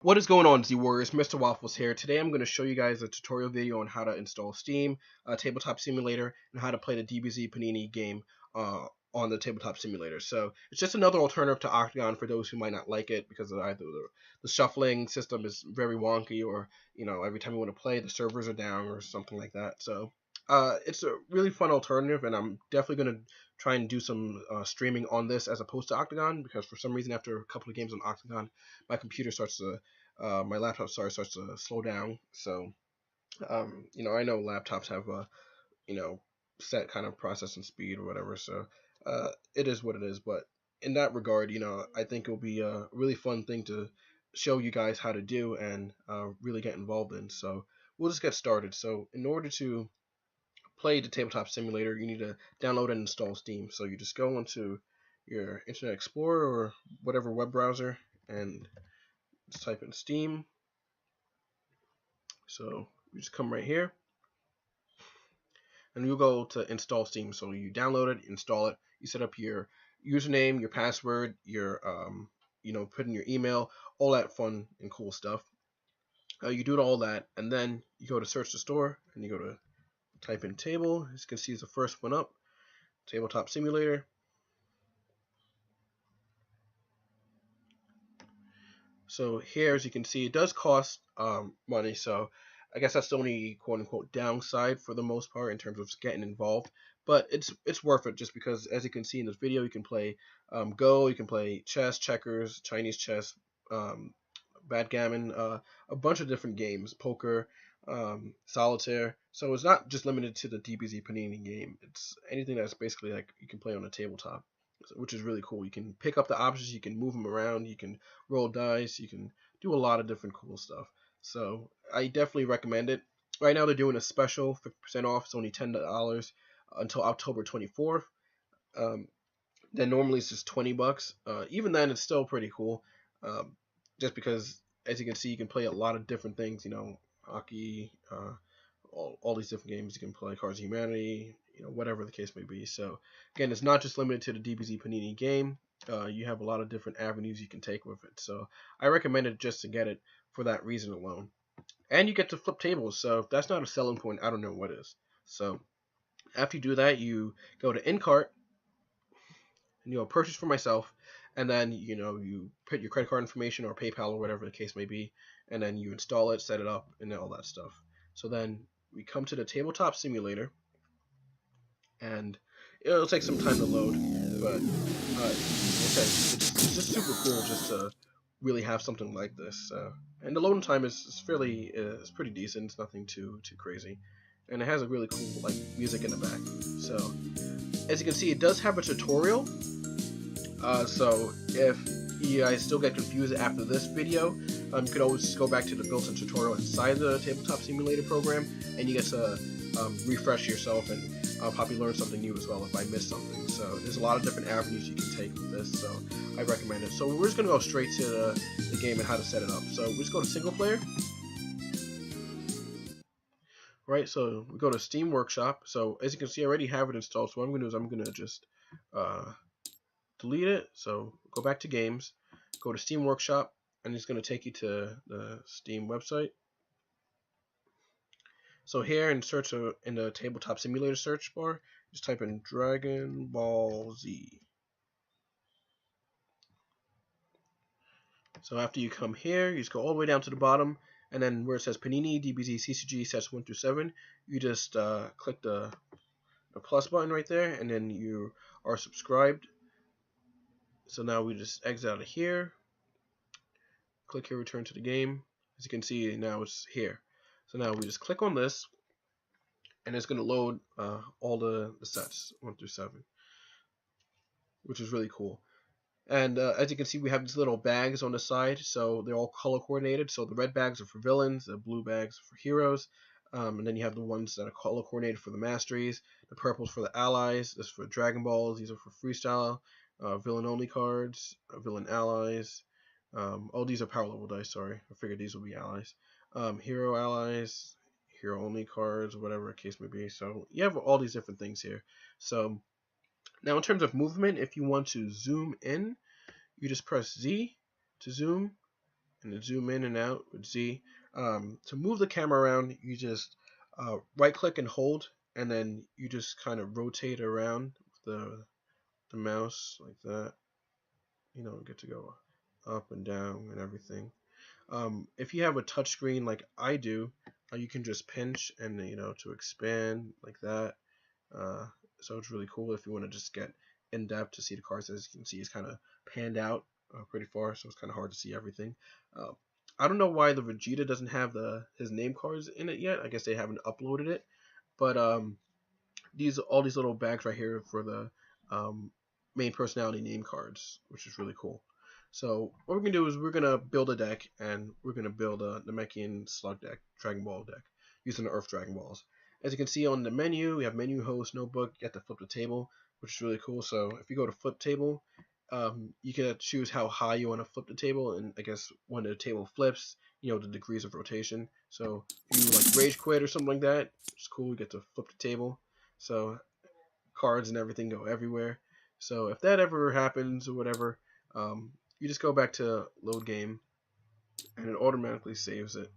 What is going on, Z Warriors? Mr. Waffles here. Today I'm going to show you guys a tutorial video on how to install Steam, Tabletop Simulator, and how to play the DBZ Panini game on the Tabletop Simulator. So it's just another alternative to Octagon for those who might not like it because of either the shuffling system is very wonky, or every time you want to play the servers are down or something like that. So it's a really fun alternative, and I'm definitely going to try and do some streaming on this as opposed to Octagon, because for some reason after a couple of games on Octagon, my computer starts to my laptop starts to slow down. So I know laptops have a set kind of processing speed or whatever. So it is what it is. But in that regard, I think it'll be a really fun thing to show you guys how to do and really get involved in. So we'll just get started. So in order to play the Tabletop Simulator, you need to download and install Steam. So you just go into your Internet Explorer or whatever web browser and just type in Steam. So you just come right here and you go to install Steam. So you download it, install it, you set up your username, your password, your put in your email, all that fun and cool stuff. You do all that, and then you go to search the store and you go to type in table. As you can see, is the first one up, Tabletop Simulator. So here, as you can see, it does cost money. So I guess that's the only quote unquote downside for the most part in terms of getting involved. But it's worth it, just because, as you can see in this video, you can play Go, you can play chess, checkers, Chinese chess, backgammon, a bunch of different games, poker, solitaire. So it's not just limited to the DBZ Panini game. It's anything that's basically like you can play on a tabletop, which is really cool. You can pick up the options, you can move them around, you can roll dice, you can do a lot of different cool stuff. So I definitely recommend it. Right now they're doing a special, 50% off. It's only $10 until October 24th. Then normally it's just $20. Even then, it's still pretty cool. Just because, as you can see, you can play a lot of different things. Hockey, all these different games you can play, Cards of Humanity, whatever the case may be. So again, it's not just limited to the DBZ Panini game. You have a lot of different avenues you can take with it. So I recommend it just to get it for that reason alone. And you get to flip tables. So if that's not a selling point, I don't know what is. So after you do that, you go to in cart and purchase for myself, and then you put your credit card information or PayPal or whatever the case may be, and then you install it, set it up, and all that stuff. So then we come to the Tabletop Simulator, and it'll take some time to load, but it's just super cool just to really have something like this. And the loading time is pretty decent. It's nothing too crazy, and it has a really cool music in the back. So as you can see, it does have a tutorial. So if you guys still get confused after this video, you could always just go back to the built-in tutorial inside the Tabletop Simulator program, and you get to refresh yourself and probably learn something new as well if I missed something. So there's a lot of different avenues you can take with this, so I recommend it. So we're just going to go straight to the game and how to set it up. So we just go to single player. Right, so we go to Steam Workshop. So as you can see, I already have it installed. So what I'm going to do is I'm going to just delete it. So go back to games, go to Steam Workshop, and it's going to take you to the Steam website. So here in the Tabletop Simulator search bar, just type in Dragon Ball Z. So after you come here, you just go all the way down to the bottom, and then where it says Panini DBZ CCG sets 1 through 7, you just click the plus button right there, and then you are subscribed. So now we just exit out of here, click here, return to the game. As you can see, now it's here. So now we just click on this, and it's going to load all the sets 1 through 7, which is really cool. And as you can see, we have these little bags on the side, so they're all color coordinated. So the red bags are for villains, the blue bags are for heroes, and then you have the ones that are color coordinated for the masteries, the purples for the allies, this is for Dragon Balls, these are for freestyle, villain only cards, villain allies. Oh, these are power level dice, sorry, I figured these would be allies. Hero allies, hero only cards, whatever the case may be. So you have all these different things here. So now in terms of movement, if you want to zoom in, you just press Z to zoom, and then zoom in and out with Z. To move the camera around, you just right click and hold, and then you just kind of rotate around the mouse like that. You know, get to go up and down and everything. If you have a touch screen like I do, you can just pinch and to expand like that. So it's really cool if you want to just get in depth to see the cards. As you can see, it's kind of panned out pretty far, so it's kind of hard to see everything. Uh, I don't know why the Vegeta doesn't have his name cards in it yet. I guess they haven't uploaded it, but all these little bags right here for the main personality name cards, which is really cool. So what we're gonna do is we're gonna build a deck, and we're gonna build a Namekian Slug deck, Dragon Ball deck, using the Earth Dragon Balls. As you can see on the menu, we have menu, host, notebook. You have to flip the table, which is really cool. So if you go to flip table, you can choose how high you want to flip the table, and I guess when the table flips, the degrees of rotation. So if you like rage quit or something like that, it's cool. You get to flip the table. So cards and everything go everywhere. So if that ever happens or whatever, you just go back to load game, and it automatically saves it,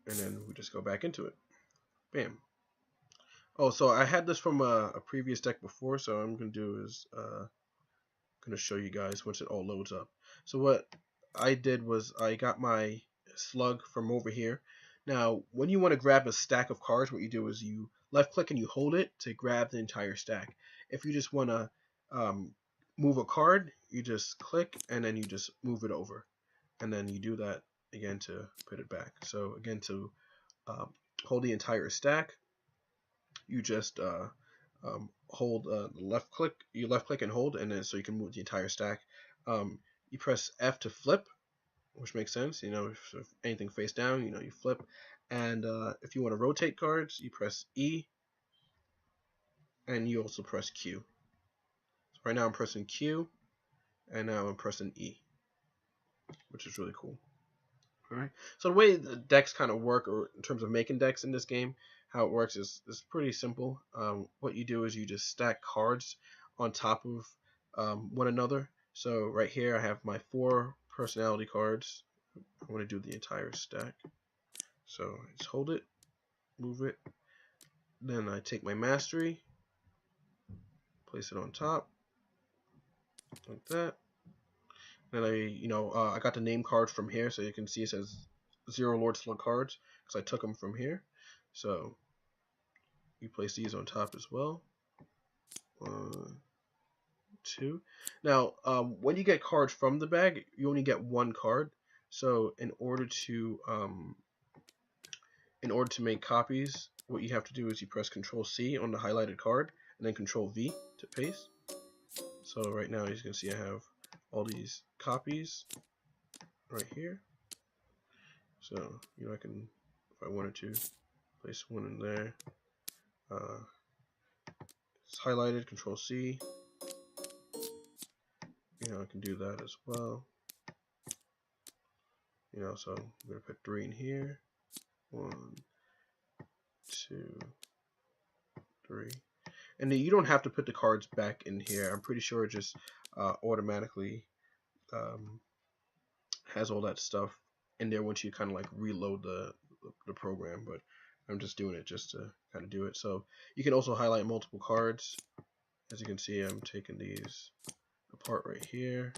and then we just go back into it. Bam. Oh, so I had this from a previous deck before, so what I'm gonna do is gonna show you guys once it all loads up. So what I did was I got my Slug from over here. Now, when you want to grab a stack of cards, what you do is you left click and you hold it to grab the entire stack. If you just want to move a card, you just click and then you just move it over, and then you do that again to put it back. So again, to hold the entire stack, you just hold left click. You left click and hold, and then so you can move the entire stack. You press F to flip, which makes sense. If anything face down, you flip. And if you want to rotate cards, you press E, and you also press Q. So right now I'm pressing Q, and now I'm pressing E, which is really cool. All right. So the way the decks kind of work, or in terms of making decks in this game, how it works is pretty simple. What you do is you just stack cards on top of one another. So right here I have my 4 personality cards. I want to do the entire stack. So I just hold it, move it. Then I take my mastery, place it on top, like that. Then I got the name card from here, so you can see it says 0 Lord Slug cards, because I took them from here. So you place these on top as well. 1, 2. Now, when you get cards from the bag, you only get 1 card. So in order to make copies, what you have to do is you press Control C on the highlighted card, and then Control V to paste. So right now, as you can see, I have all these copies right here. So I can, if I wanted to, place one in there. It's highlighted, Control C. I can do that as well. So I'm gonna put 3 in here. 1, 2, 3. And then you don't have to put the cards back in here. I'm pretty sure it just automatically has all that stuff in there once you kind of like reload the program. But I'm just doing it just to kind of do it. So you can also highlight multiple cards. As you can see, I'm taking these apart right here.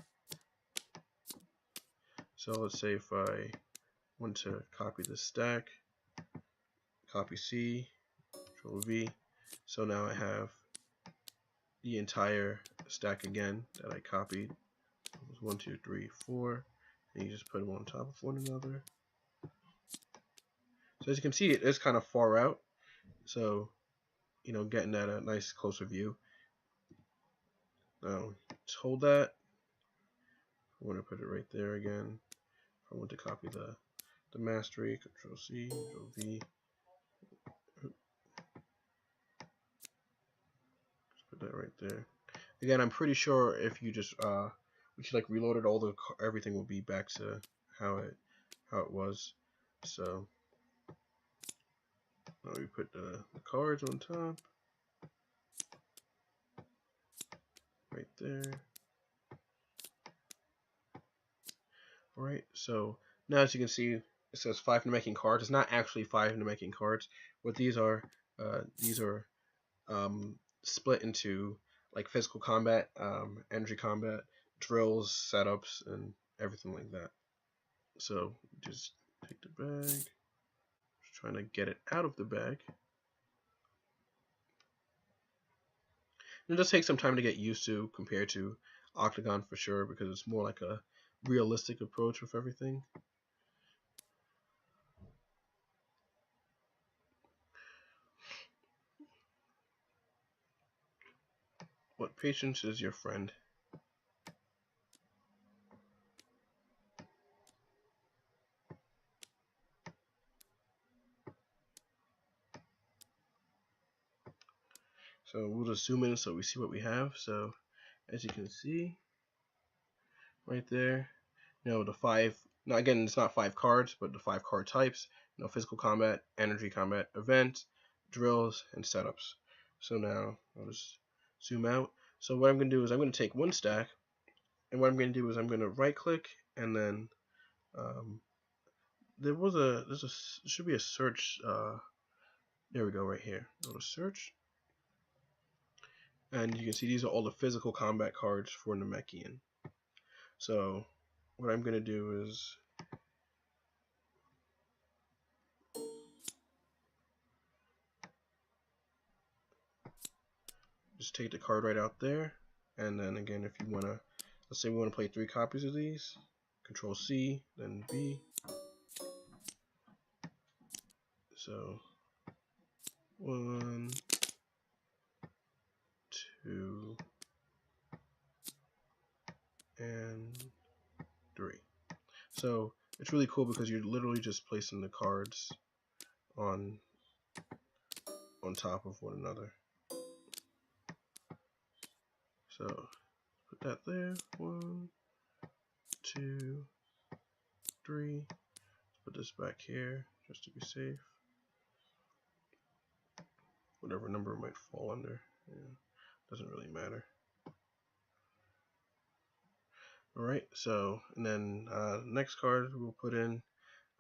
So let's say if I want to copy this stack, copy C, Control V. So now I have the entire stack again that I copied. It was 1, 2, 3, 4, and you just put them on top of one another. So as you can see, it is kind of far out. So getting that a nice closer view. Now just hold that. I want to put it right there again. I want to copy the mastery. Control C, Control V. Just put that right there. Again, I'm pretty sure if you just like reloaded everything will be back to how it was. So now we put the cards on top, right there. Alright, so now as you can see, it says 5 Namekian cards. It's not actually 5 Namekian cards. What these are split into like physical combat, energy combat, drills, setups, and everything like that. So just take the bag, just trying to get it out of the bag. And it does take some time to get used to compared to Octagon for sure, because it's more like a realistic approach with everything. What patience is your friend? So we'll just zoom in so we see what we have. So as you can see right there, the 5, now again, it's not 5 cards, but the 5 card types, physical combat, energy combat, event, drills, and setups. So now I'll just zoom out. So what I'm going to do is I'm going to take one stack, and what I'm going to do is I'm going to right click, and then there should be a search, there we go, right here. Go to search, and you can see these are all the physical combat cards for Namekian. So what I'm going to do is just take the card right out there, and then again, if you want to, let's say we want to play 3 copies of these, Control C, then V. So 1, 2, and 3. So it's really cool because you're literally just placing the cards on top of one another. So put that there. 1, 2, 3. Put this back here just to be safe. Whatever number it might fall under, doesn't really matter. Alright, so and then next card we'll put in,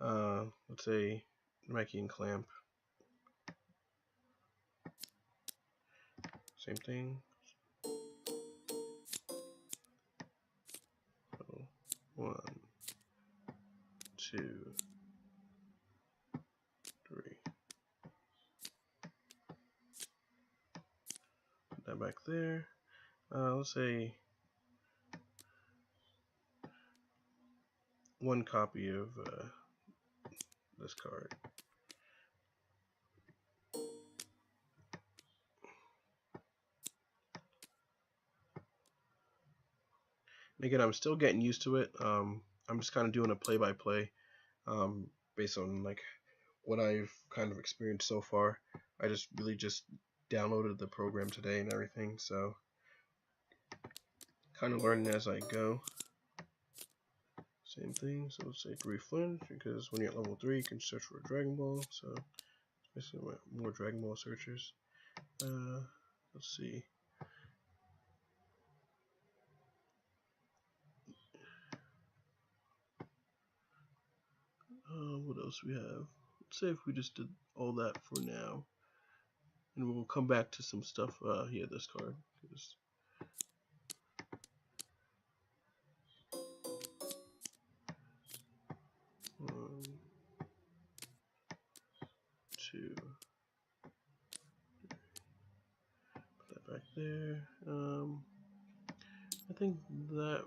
let's say Namekian Clamp. Same thing. So 1, 2, 3. Put that back there. Let's say 1 copy of this card. And again, I'm still getting used to it. I'm just kind of doing a play-by-play based on like what I've kind of experienced so far. I just really just downloaded the program today and everything, so kind of learning as I go. Same thing, so let's say 3 flinch, because when you're at level 3 you can search for a Dragon Ball, so basically more Dragon Ball searches. Let's see. What else we have? Let's say if we just did all that for now, and we'll come back to some stuff here, this card. 1, 2, put that back there. I think that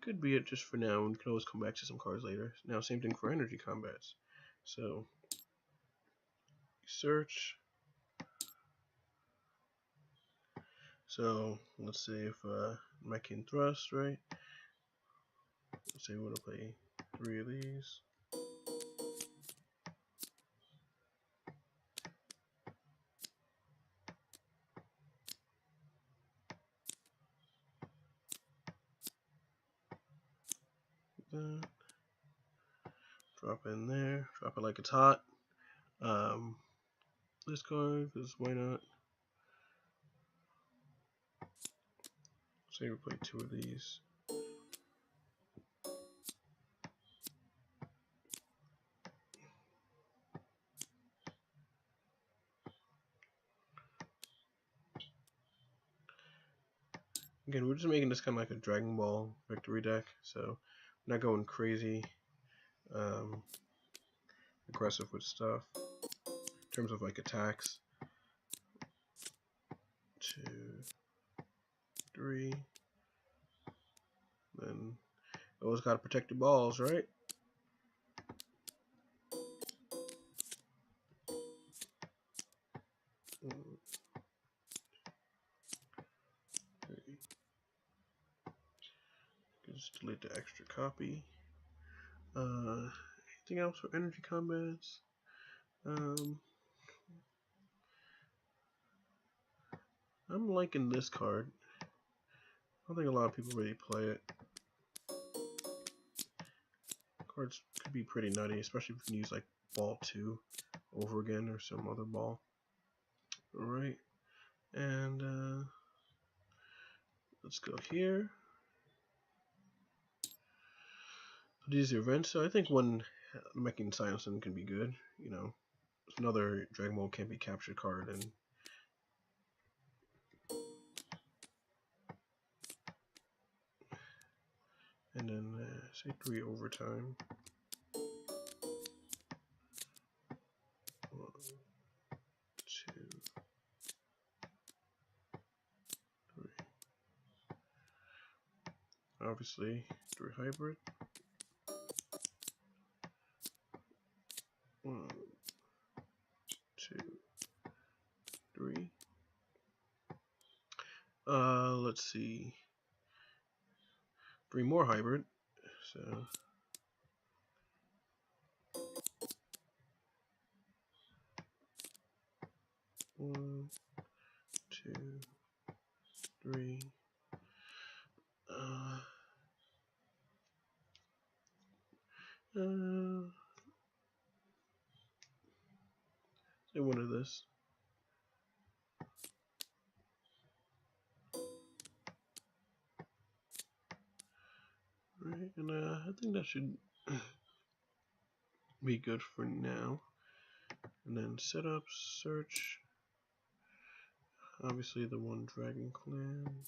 could be it just for now. We can always come back to some cards later. Now, same thing for energy combats. So, search. So, let's say if Namekian Thrust, right? Let's say we want to play 3 of these. That. Drop in there. Drop it like it's hot. This card, because why not? Say we play 2 of these. Again, we're just making this kind of like a Dragon Ball victory deck, so not going crazy aggressive with stuff in terms of like attacks. 2, 3. Then always gotta protect your balls, right? Just delete the extra copy. Anything else for energy combats? I'm liking this card. I don't think a lot of people really play it. Cards could be pretty nutty, especially if you can use like ball 2 over again or some other ball. Alright, and let's go here. These events, so I think one making Silencing can be good. You know, it's another Dragon Ball can't be captured card, and then say 3 overtime. 1, 2, 3. Obviously, 3 hybrid. 1, 2, 3. Let's see. 3 more hybrid. So 1, 2, 3. Say one of this. Right, and I think that should be good for now. And then setup, search. Obviously the one Dragon Clan.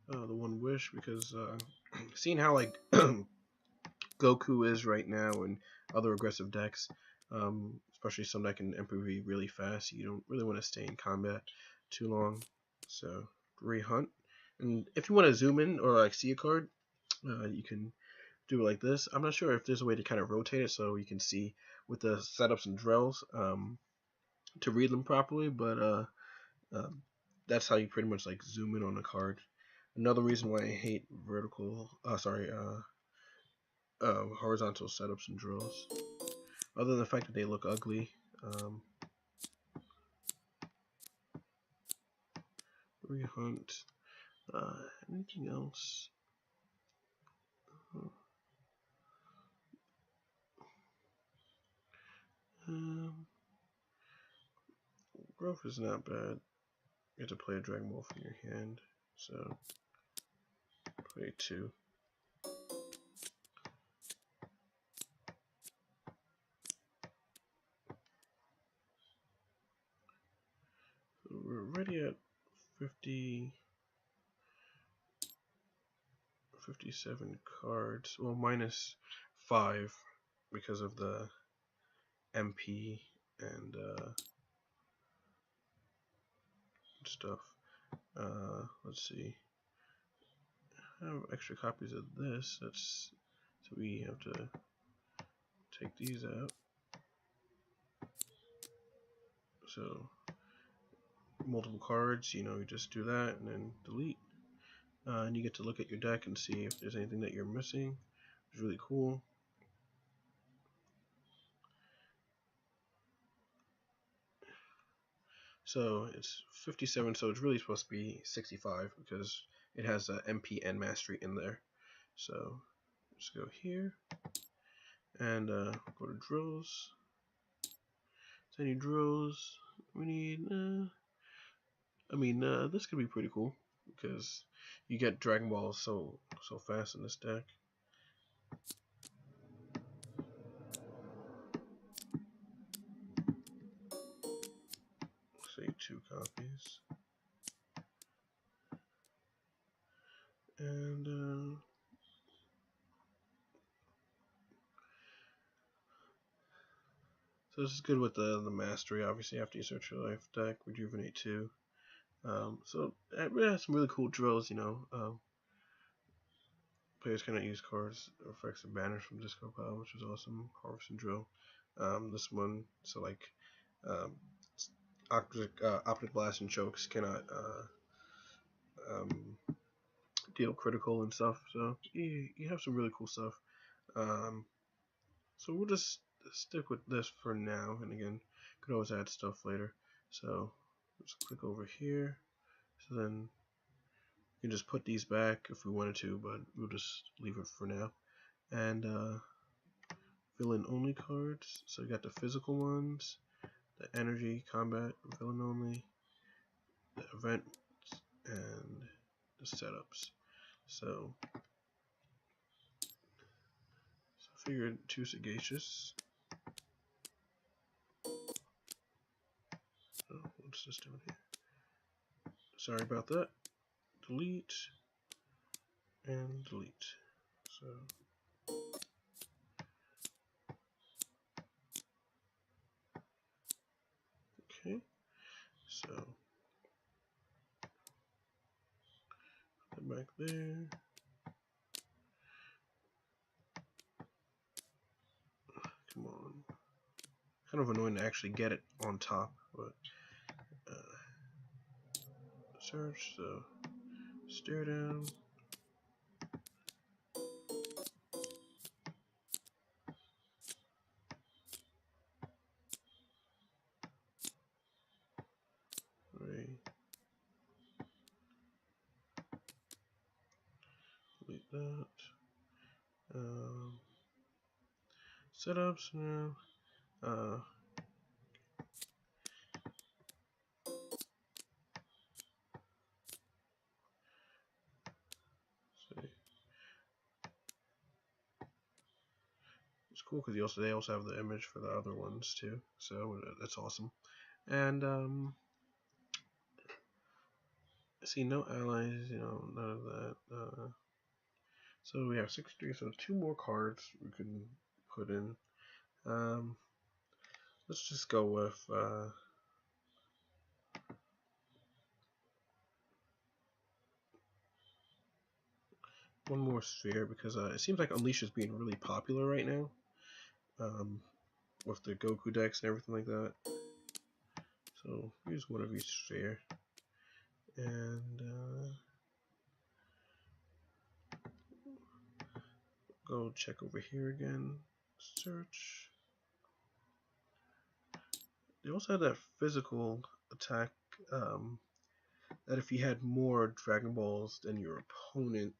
The one Wish, because seeing how like Goku is right now and other aggressive decks, especially some that can MPV really fast, you don't really want to stay in combat too long. So 3 hunt, and if you want to zoom in or like see a card, you can do it like this. I'm not sure if there's a way to kind of rotate it so you can see with the setups and drills to read them properly, but that's how you pretty much like zoom in on a card. Another reason why I hate horizontal setups and drills, other than the fact that they look ugly. 3 hunt. Anything else? Growth is not bad. You have to play a Dragon Ball from your hand, so play 2. So we're already at 57 cards. Well, minus 5 because of the MP and stuff. Let's see. I have extra copies of this. So we have to take these out. So multiple cards, you just do that and then delete. And you get to look at your deck and see if there's anything that you're missing. It's really cool. So it's 57, so it's really supposed to be 65 because it has MP and Mastery in there. So let's go here and go to drills. So any drills we need? This could be pretty cool because you get Dragon Balls so fast in this deck. 2 copies. And so this is good with the mastery, obviously, after you search your life deck, rejuvenate 2. So it really has some really cool drills, you know. Players cannot use cards or effects or banners from discard pile, which is awesome. Harvest and drill. This one, so like optic blast and chokes cannot deal critical and stuff. So you have some really cool stuff. So we'll just stick with this for now, and again, could always add stuff later. So let's click over here. So then you can just put these back if we wanted to, but we'll just leave it for now. And villain only cards. So you got the physical ones, the energy, combat, villain only, the event, and the setups. So I figured 2 sagacious. Oh, what's this doing here? Sorry about that. Delete and delete. So okay. So put that back there. Come on. Kind of annoying to actually get it on top, but search. So stare down. Delete that. Setups now. It's cool because they also have the image for the other ones too, so that's awesome. And see, no allies, you know, none of that. So we have 63, so 2 more cards we can put in. Let's just go with one more sphere, because it seems like Unleash is being really popular right now, with the Goku decks and everything like that. So use one of each sphere, and go check over here again. Search. They also have that physical attack, that if you had more Dragon Balls than your opponent,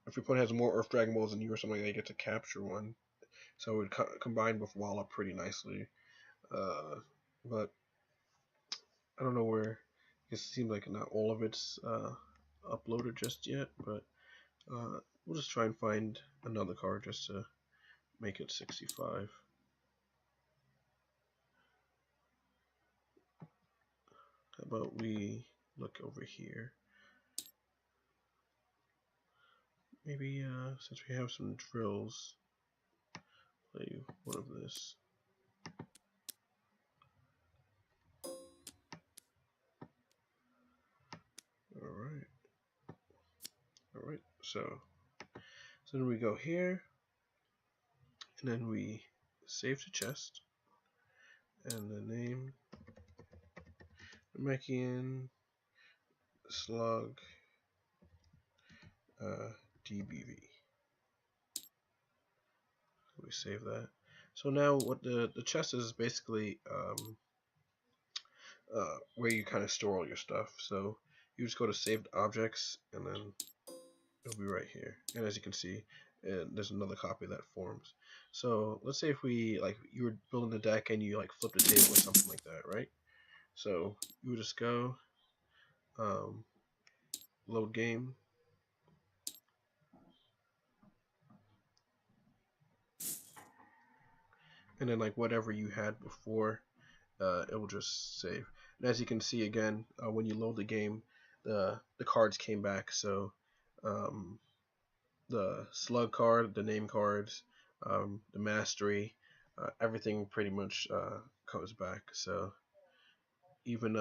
if your opponent has more Earth Dragon Balls than you or something, they get to capture one. So it would combine with Walla pretty nicely. But I don't know where. It seems like not all of it's uploaded just yet, but we'll just try and find another card just to make it 65. How about we look over here? Maybe since we have some drills, play one of this. Alright, so then we go here, and then we save to chest, and the name, Namekian Slug DBV. We save that. So now what the chest is basically where you kind of store all your stuff. So you just go to saved objects, and then it'll be right here. And as you can see, there's another copy that forms. So let's say if you were building the deck and you like flip the table or something like that, right? So you would just go load game, and then like whatever you had before, it will just save. And as you can see again, when you load the game, the cards came back. So the slug card, the name cards, the mastery, everything pretty much comes back. So even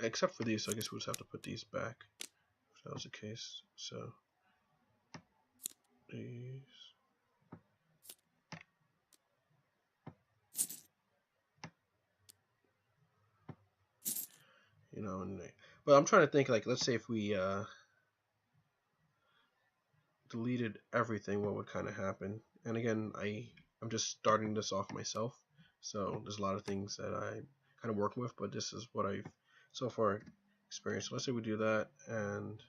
except for these, so I guess we'll just have to put these back if that was the case. So these. You know, but I'm trying to think, like, let's say if we deleted everything, what would kind of happen? And again, I'm just starting this off myself, so there's a lot of things that I'm kind of working with, but this is what I've so far experienced. So let's say we do that, and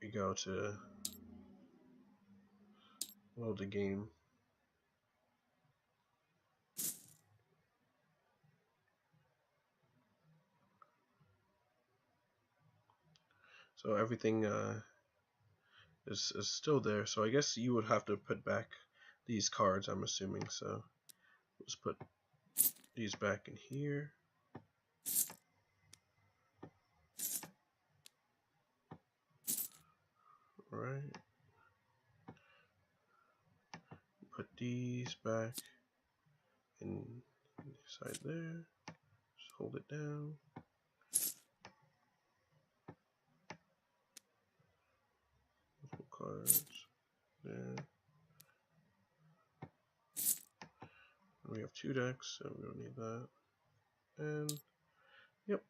we go to load the game. So everything is still there. So I guess you would have to put back these cards, I'm assuming. So let's put these back in here. All right. Put these back inside there. Just hold it down. Cards there. We have 2 decks, so we don't need that. And yep.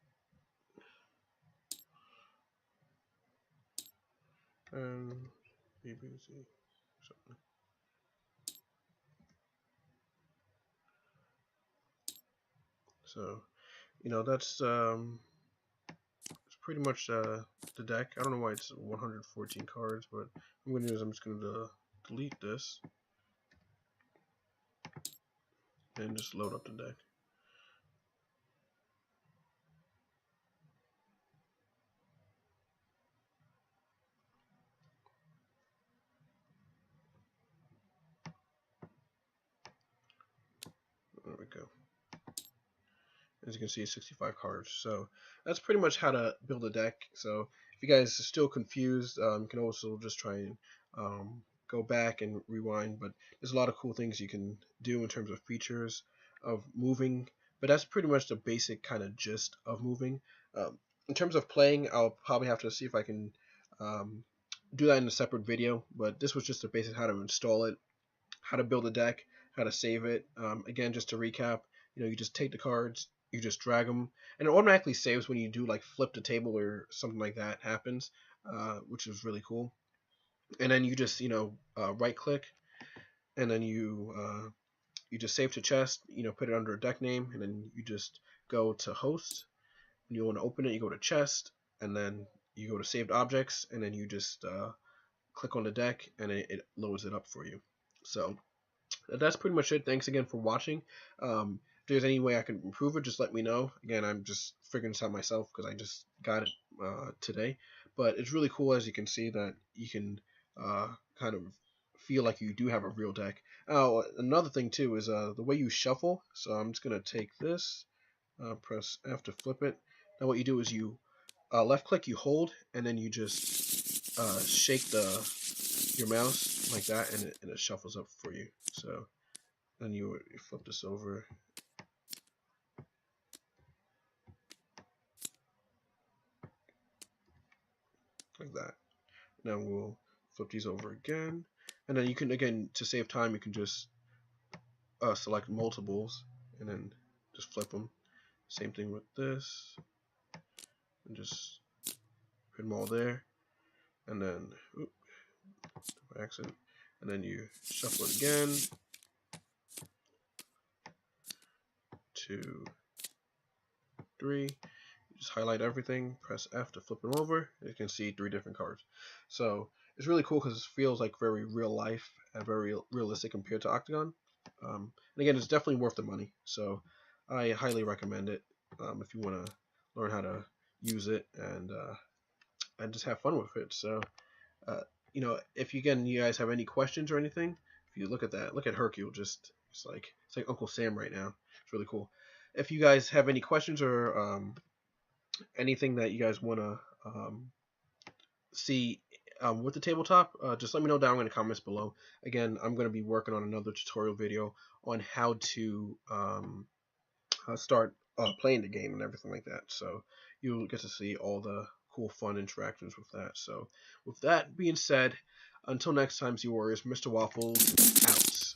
And DBZ something. So, you know, that's it's pretty much the deck. I don't know why it's 114 cards, but I'm gonna do is I'm just gonna delete this and just load up the deck. There we go. As you can see, 65 cards. So that's pretty much how to build a deck. So if you guys are still confused, you can also just try and go back and rewind. But there's a lot of cool things you can do in terms of features of moving. But that's pretty much the basic kind of gist of moving. In terms of playing, I'll probably have to see if I can do that in a separate video. But this was just the basic how to install it, how to build a deck, how to save it. Again, just to recap, you know, you just take the cards, you just drag them, and it automatically saves when you do like flip the table or something like that happens, which is really cool. And then you just, you know, right click, and then you just save to chest, you know, put it under a deck name, and then you just go to host. When you want to open it, you go to chest, and then you go to saved objects, and then you just click on the deck, and it loads it up for you. So that's pretty much it. Thanks again for watching. If there's any way I can improve it, just let me know. Again, I'm just figuring this out myself because I just got it today. But it's really cool, as you can see, that you can kind of feel like you do have a real deck. Another thing too is the way you shuffle. So I'm just gonna take this, press F to flip it. Now what you do is you left click, you hold, and then you just shake your mouse like that, and it shuffles up for you. So then you flip this over. Like that. Now we'll flip these over again. And then you can, again, to save time, you can just select multiples and then just flip them. Same thing with this. And just put them all there. And then, by accident. And then you shuffle it again. 2, 3. Just highlight everything, press F to flip them over. You can see 3 different cards. So it's really cool because it feels like very real life and very realistic compared to Octagon. And again, it's definitely worth the money. So I highly recommend it if you want to learn how to use it and just have fun with it. So you know, if you guys have any questions or anything, if you look at that, look at Hercule just It's like Uncle Sam right now. It's really cool. If you guys have any questions or anything that you guys want to see with the tabletop, just let me know down in the comments below. Again, I'm going to be working on another tutorial video on how to start playing the game and everything like that. So you'll get to see all the cool, fun interactions with that. So with that being said, until next time, Z Warriors, Mr. Waffles out.